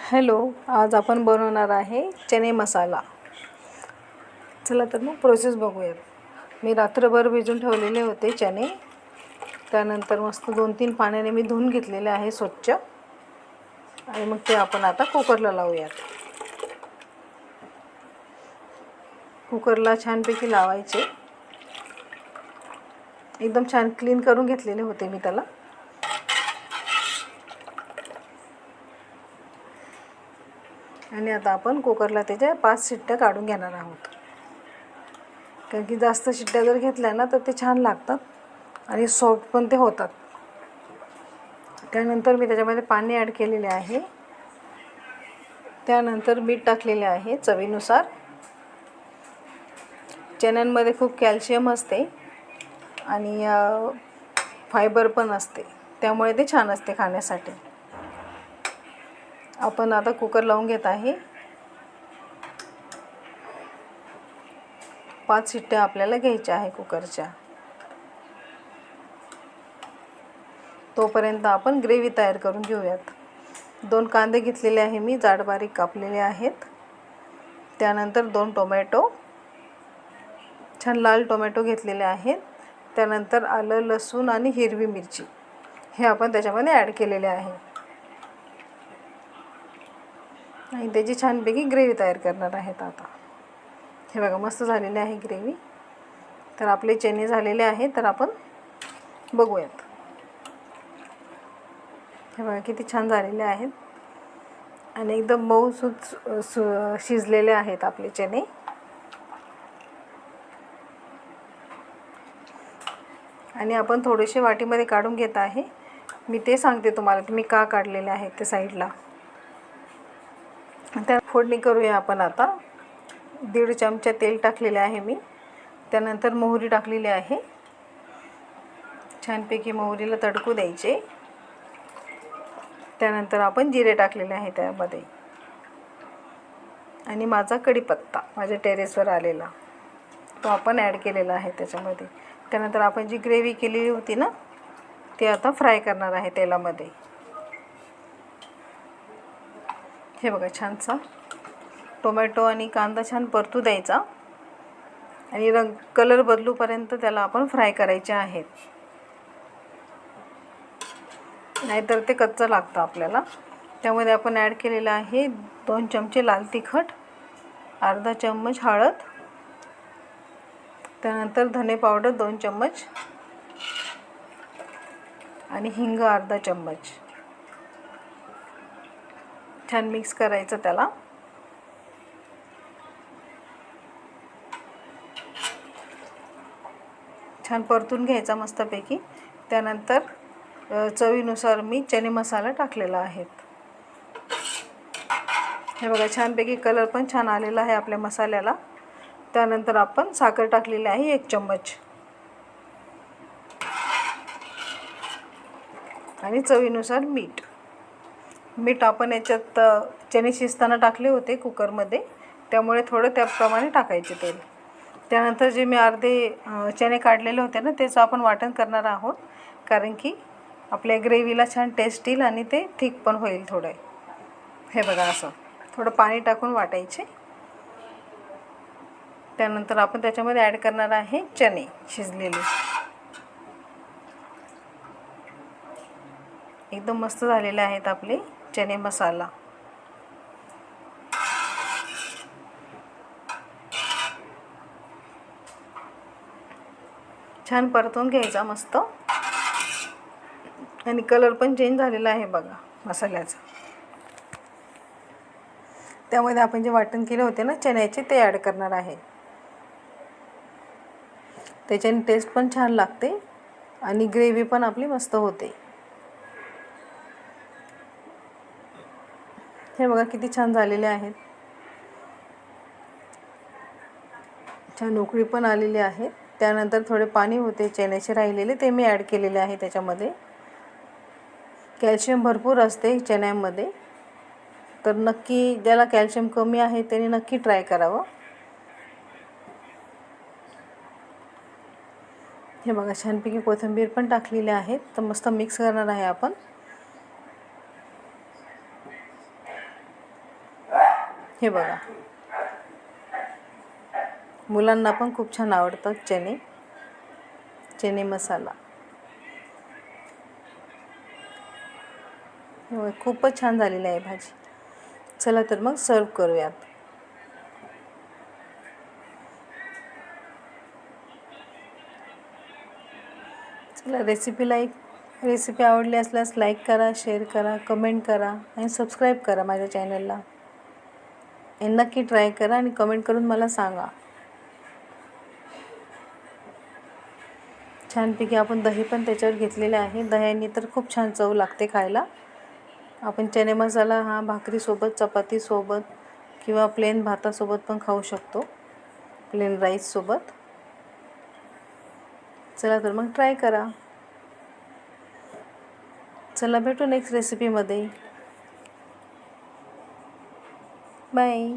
Hello, आज आपण बनवणार आहे चणे मसाला. चला तर मग प्रोसेस बघूयात. मी रात्रभर भिजून ठेवलेले होते चणे. त्यानंतर मस्त 2-3 पाण्याने मी धुवून घेतलेले आहे स्वच्छ. आणि मग ते आपण आता कुकरला लावूयात. कुकरला छानपैकी लावायचे. एकदम छान क्लीन करून घेतलेले होते मी त्याला. आणि आता आपण कुकरला त्याच्या 5 शिट्ट्या काढून घेणार आहोत. कारण की जास्त शिट्ट्या जर घेतल्या ना तर ते छान लागतात आणि सॉफ्ट पण ते होतात. त्यानंतर मी त्याच्यामध्ये पाणी ॲड केलेले आहे. त्यानंतर मीठ टाकलेले आहे चवीनुसार. चण्यांमध्ये खूप कॅल्शियम असते आणि फायबर पण असते, त्यामुळे ते छान असते खाण्यासाठी. आपण आता कुकर लावून घेत आहे. 5 शिट्ट्या आपल्याला घ्यायच्या आहे कुकरच्या. तोपर्यंत आपण ग्रेव्ही तयार करून घेऊयात. 2 कांदे घेतलेले आहे मी, जाड बारीक कापलेले आहेत. त्यानंतर 2 टोमॅटो, छान लाल टोमॅटो घेतलेले आहेत. त्यानंतर आलं, लसूण आणि हिरवी मिरची हे आपण त्याच्यामध्ये ॲड केलेले आहे. आणि त्याची छानपैकी ग्रेव्ही तयार करणार आहेत आता. हे बघा, मस्त झालेली आहे ग्रेव्ही. तर आपले चणे झालेले आहे, तर आपण बघूयात. हे बघा किती छान झालेले आहेत आणि एकदम मऊसूत शिजलेले आहेत आपले चणे. आणि आपण थोडेसे वाटीमध्ये काढून घेत आहे. मी ते सांगते तुम्हाला की मी का काढलेले आहेत ते साईडला. त्या फोडणी करूया आपण आता. 1.5 चमचा तेल टाकलेले आहे मी. त्यानंतर मोहरी टाकलेली आहे. छानपैकी मोहरीला तडकू द्यायचे. त्यानंतर आपण जिरे टाकलेले आहे त्यामध्ये. आणि माझा कढीपत्ता माझ्या टेरेसवर आलेला तो आपण ॲड केलेला आहे त्याच्यामध्ये. त्यानंतर आपण जी ग्रेव्ही केलेली होती ना ते आता फ्राय करणार आहे तेलामध्ये. हे बघा, छानसा टोमॅटो आणि कांदा छान परतू द्यायचा आणि कलर बदलूपर्यंत त्याला आपण फ्राय करायचे आहेत, नाहीतर ते कच्चं लागतं आपल्याला. त्यामध्ये आपण ॲड केलेलं आहे 2 चमचे लाल तिखट, अर्धा चम्मच हळद, त्यानंतर धने पावडर 2 चम्मच आणि हिंग अर्धा चम्मच. छान मिक्स करायचं त्याला. छान परतून घ्यायचा मस्तपैकी. त्यानंतर चवीनुसार मी चणे मसाला टाकलेला आहे. हे बघा, छानपैकी कलर पण छान आलेला आहे आपल्या मसाल्याला. त्यानंतर आपण साखर टाकलेली आहे 1 चम्मच आणि चवीनुसार मीठ आपण याच्यात चणे शिजताना टाकले होते कुकरमध्ये, त्यामुळे थोडं त्याप्रमाणे टाकायचे तेल. त्यानंतर जे मी अर्धे चणे काढलेले होते ना त्याचं आपण वाटण करणार आहोत, कारण की आपल्या ग्रेव्हीला छान टेस्ट येईल आणि ते थिक पण होईल थोडं. हे बघा, असं थोडं पाणी टाकून वाटायचे. त्यानंतर आपण त्याच्यामध्ये ॲड करणार आहे चणे शिजलेले. एकदम मस्त झालेले आहेत आपले चणे मसाला. छान परतून घ्यायचा मस्त. आणि कलर पण चेंज झालेला आहे बघा मसाल्याचा. त्यामध्ये आपण जे वाटण केले होते ना चण्याचे ते ॲड करणार आहे. त्याच्याने टेस्ट पण छान लागते आणि ग्रेव्ही पण आपली मस्त होते. हे बघा किती छान झालेले आहेत. छान उकळी पण आलेली आहे. त्यानंतर थोडे पाणी होते चण्याचे राहिलेले ते मी ॲड केलेले आहे त्याच्यामध्ये. कॅल्शियम भरपूर असते चण्यामध्ये, तर नक्की ज्याला कॅल्शियम कमी आहे त्याने नक्की ट्राय करावं. हे बघा, छानपैकी कोथिंबीर पण टाकलेली आहे. तर मस्त मिक्स करणार आहे आपण. हे बघा, मुलांना पण खूप छान आवडतात चणे मसाला. हे बघा, खूपच छान झालेली आहे भाजी. चला तर मग सर्व करूयात. चला, रेसिपी आवडली असल्यास लाईक करा, शेअर करा, कमेंट करा आणि सबस्क्राईब करा माझ्या चॅनलला. आणि नक्की ट्राय करा आणि कमेंट करून मला सांगा. छानपैकी आपण दही पण त्याच्यावर घेतलेले आहे. दह्याने तर खूप छान चव लागते खायला. आपण चणे मसाला हा भाकरीसोबत, चपातीसोबत किंवा प्लेन भातासोबत पण खाऊ शकतो, प्लेन राईससोबत. चला तर मग ट्राय करा. चला, भेटू नेक्स्ट रेसिपीमध्ये. बाय.